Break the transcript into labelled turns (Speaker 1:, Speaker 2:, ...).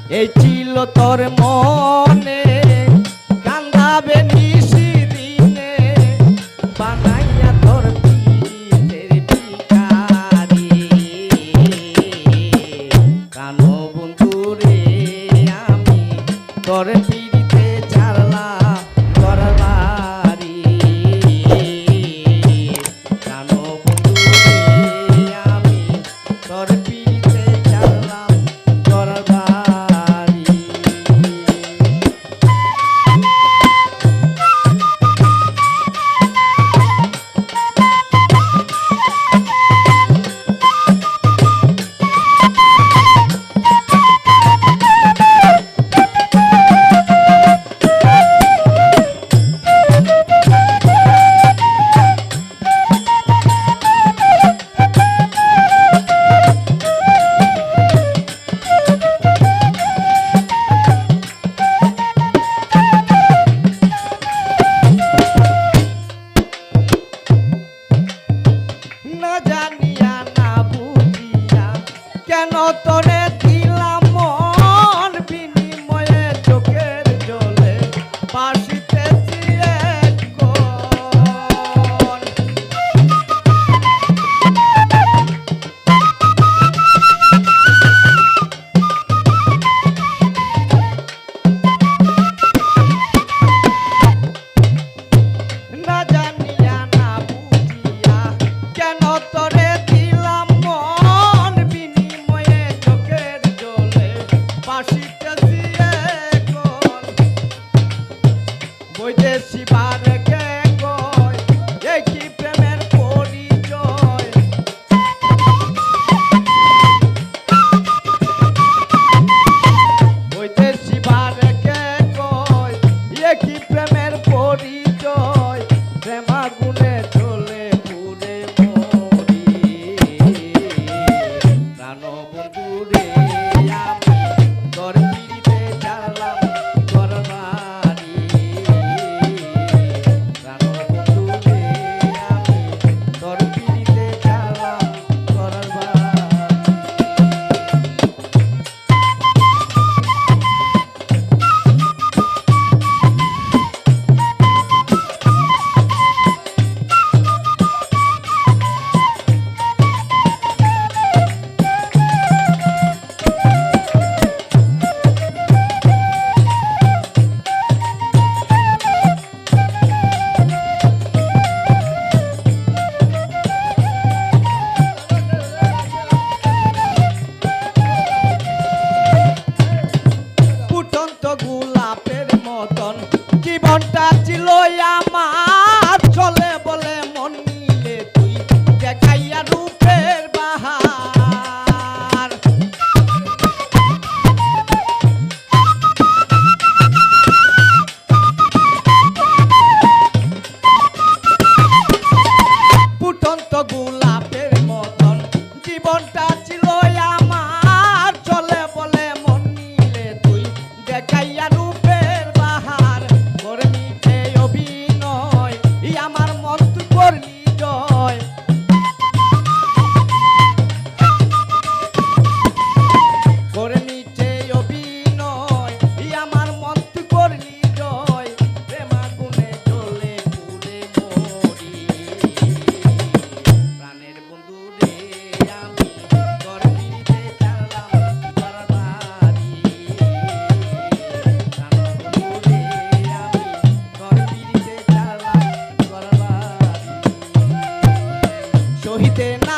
Speaker 1: এই ছিল তোর মনে কান্দাবে নিশি দিনে বানাইয়া তোর পীরের ভিখারি প্রাণ বন্ধু রে আমি তোর পিড়িতে ছাড়লাম তোর বাড়ি প্রাণ বন্ধু রে আমি তোর পিড়িতে ছাড়লাম তোর বাড়ি। না জানিয়া না বুঝিয়া কেন তোরে দিলাম মন বিনিময়ে চোখের জলে বাসিতেছি এখন। না জানিয়া না বুঝিয়া কেন তোরে দিলাম মন বিনিময়ে চোখের জলে বাসিতেছি এখন। বৈদেশি বারেকে কয় এই কি প্রেমের পরিচয় বৈদেশি বারেকে কয় এই কি প্রেমের পরিচয় প্রেমাগুনে চলে পুরে মরি প্রাণ বন্ধু রে আমি তোর পিড়িতে ছাড়লাম তোর বাড়ি প্রাণ বন্ধু রে আমি তোর পিড়িতে ছাড়লাম তোর বাড়ি। ফুটন্ত গোলাপের মতন জীবনটা ছিল আমার চলে বলে মন নিলে তুই দেখাইয়া রূপের বাহার। ফুটন্ত গোলাপের মতন জীবনটা ছিল আমার চলে বলে মন নিলে তুই দেখাইয়া রূপের বাহার করে নিতে অভিনয় আমার মন তুই করলি জয় করে নিতে অভিনয় আমার মন তুই করলি জয় প্রেমাগুনে চলে পুরে মরি প্রাণের বন্ধু রে আমি তোর পিড়িতে ছাড়লাম তোর বাড়ি প্রাণ বন্ধু রে আমি তোর পিড়িতে ছাড়লাম তোর বাড়ি সহিতে না